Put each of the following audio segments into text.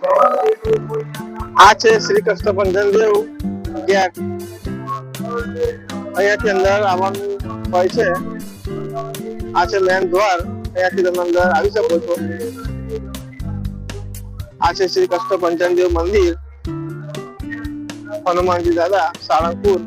આ છે શ્રી કૃષ્ણ પંચમદેવ ગેટ. અહીંયાથી અંદર આવવાનું હોય છે. આ છે મેન દ્વાર. અહીંયાથી તમે અંદર આવી શકો છો. આ છે શ્રી કૃષ્ણ પંચમદેવ મંદિર, હનુમાનજી દાદા, સાળંગપુર.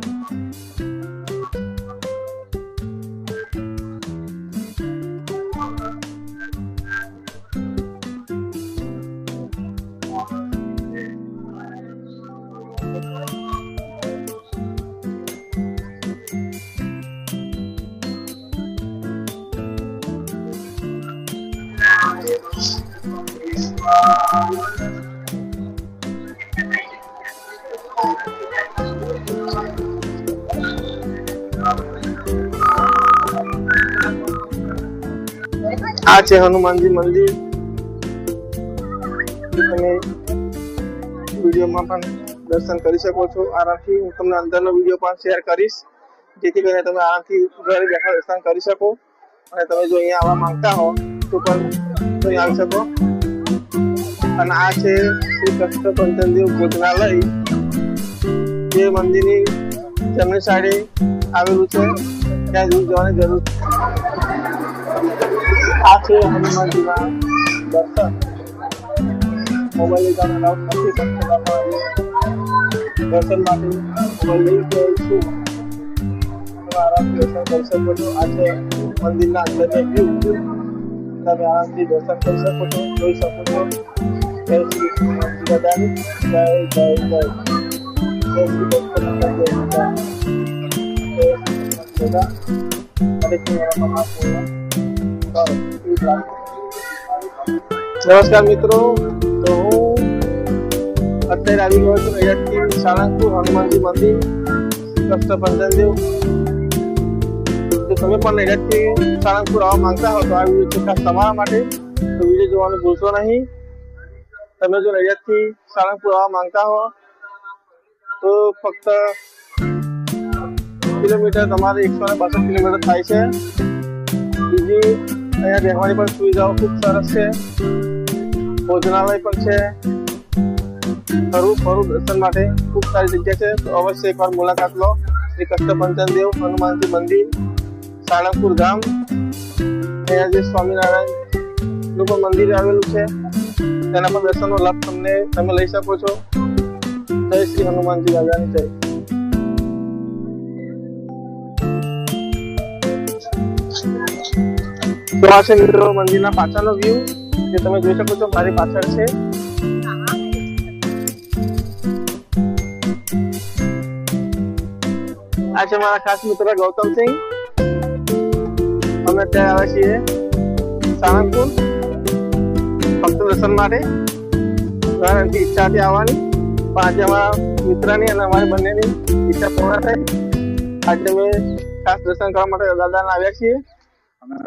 આ છે હનુમાનજી મંદિર. તમે વિડીયોમાં પણ દર્શન કરી શકો છો આરામથી. હું તમને અંદરનો વિડીયો પણ શેર કરીશ, જેથી કરીને તમે આરામથી ઘરે બેઠા દર્શન કરી શકો. અને તમે જો અહીંયા આવવા માંગતા હો તો પણ અહીં આવી શકો. અને આ છે શ્રી કૃષ્ણ પંચમદેવ ભોજનાલય, જે મંદિરની જમણી સાઈડે આવેલું છે. ત્યાં દૂર જવાની જરૂર. આ છે હનુમાનજીના દર્શન. મોબાઈલ લઈ જવાનો અલાઉડ નથી, પણ દર્શન માટે મોબાઈલ લઈ જઈશું. તમે આરામથી દર્શન કરી શકો છો. આ છે મંદિરના અંદરની વ્યૂ. તમે આરામથી દર્શન કરી શકો છો, જોઈ શકો છો. જય શ્રી કૃષ્ણ દાદાની જય જય જય. જય શ્રી કૃષ્ણ દાદા. નમસ્કાર મિત્રો, તો હું અત્યારે આવી ગયો છું અહીંયાથી સાળંગપુર હનુમાનજી મંદિર, કૃષ્ણ પંચમદેવ. જો તમે પણ અહીંયાથી સાળંગપુર આવવા માંગતા હો તો આ વિડીયો છે ખાસ તમારા માટે. તો વિડીયો જોવાનું ભૂલશો નહીં. તમે જો અહીંયાથી સાળંગપુર આવવા માંગતા હો તો ફક્ત કિલોમીટર તમારે 162 કિલોમીટર થાય છે. બીજી અહીંયા રહેવાની પણ સુવિધાઓ ખૂબ સરસ છે. ભોજનાલય પણ છે. ફરું દર્શન માટે ખૂબ સારી જગ્યા છે. તો અવશ્ય એકવાર મુલાકાત લો. શ્રી કૃષ્ણ પંચમદેવ હનુમાનજી મંદિર, સાળંગપુર ગામ. અહીંયા જે સ્વામિનારાયણનું પણ મંદિર આવેલું છે, તેના પણ દર્શનનો લાભ તમે લઈ શકો છો. જય શ્રી હનુમાનજી દાદાની જય. તો આ છે મિત્રો મંદિરના પાછળનો વ્યૂ, જે તમે જોઈ શકો છો. મારી પાછળ છે. આ છે મારા ખાસ મિત્ર ગૌતમસિંહ. અમે અત્યારે આવ્યા છીએ સાળંગપુર ફક્ત દર્શન માટે. ઘણી ઈચ્છા હતી આવવાની, પણ આજે અમારા મિત્રની અને અમારી બંનેની ઈચ્છા પૂર્ણ થઈ. આજે અમે ખાસ દર્શન કરવા માટે દાદાને આવ્યા છીએ.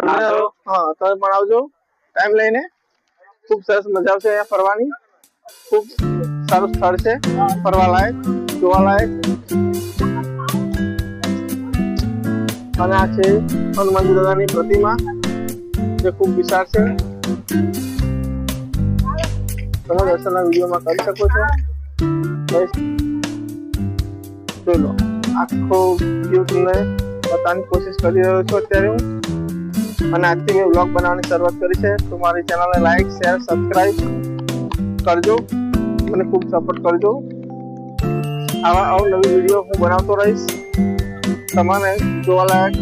હા, તમે પણ આવજો ટાઈમ લઈને. ખૂબ સરસ મજા આવશે અહીંયા ફરવાની. ખૂબ સારું સ્થળ છે ફરવા લાયક, જોવા લાયક. અને આ છે હનુમાનજી દાદાની પ્રતિમા, જે ખૂબ વિશાળ છે. તમે દર્શનના વિડીયોમાં કરી શકો છો. જોઈ લો, આખો વ્યૂ તમને બતાવવાની કોશિશ કરી રહ્યો છું અત્યારે હું. અને આજથી મેં વ્લોગ બનાવવાની શરૂઆત કરી છે. તો મારી ચેનલને લાઈક, શેર, સબસ્ક્રાઈબ કરજો. મને ખૂબ સપોર્ટ કરજો. આવા અવનવી વિડીયો હું બનાવતો રહીશ. તમારે જોવાલાયક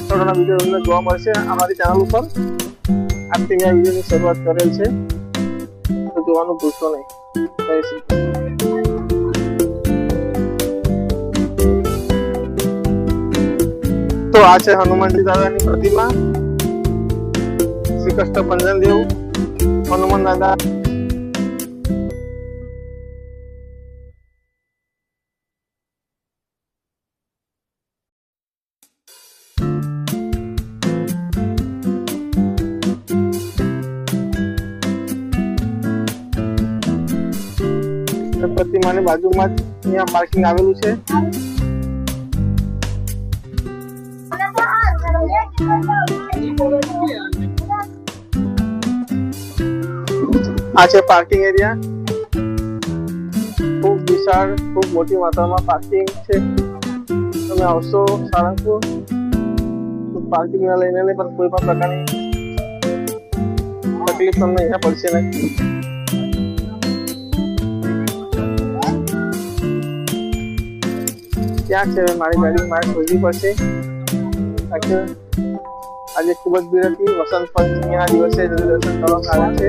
સ્થળોના વિડીયો તમને જોવા મળશે અમારી ચેનલ ઉપર. આજથી મેં આ વિડીયોની શરૂઆત કરેલ છે, તો જોવાનું ભૂલશો નહીં. જય શ્રી કૃષ્ણ. તો આ છે હનુમાનજી દાદાની પ્રતિમા, શ્રી કૃષ્ણ પંચમદેવ હનુમાન દાદા. પ્રતિમાની બાજુમાં જ અહીંયા પાર્કિંગ આવેલું છે. આ છે પાર્કિંગ એરિયા. ખૂબ વિશાળ, ખૂબ મોટી માત્રામાં પાર્કિંગ છે. તમે આવશો સાળંગપુર તો પાર્કિંગ ને લઈને પણ કોઈ પણ પ્રકારની તકલીફ તમને અહીંયા પડશે નહીં. ક્યાં છે મારી ગાડી મારે શોધવી પડશે. આજે ખૂબ જ ભીડ હતી. વસંત પંચમીના દિવસે દર્શન કરવામાં આવ્યા છે.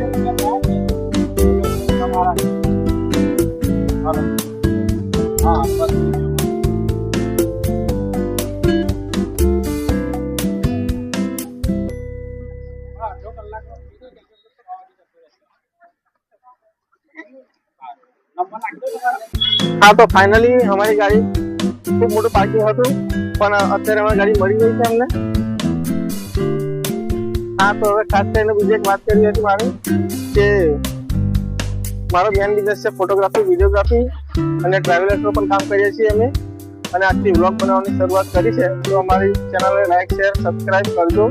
હા, તો ફાઇનલી અમારી ગાડી ખૂબ મોટું પાર્કિંગ હતું, પણ અત્યારે અમારી ગાડી મળી ગઈ છે અમને. હા, તો હવે ખાસ કરીને બીજી એક વાત કરવી હતી મારી કે મારો મેન બિઝનેસ છે ફોટોગ્રાફી, વિડીયોગ્રાફી અને ટ્રાવેલર્સનું પણ કામ કરીએ છીએ અમે. અને આજથી વ્લોગ બનાવવાની શરૂઆત કરી છે, તો અમારી ચેનલને લાઈક, શેર, સબસ્ક્રાઈબ કરજો.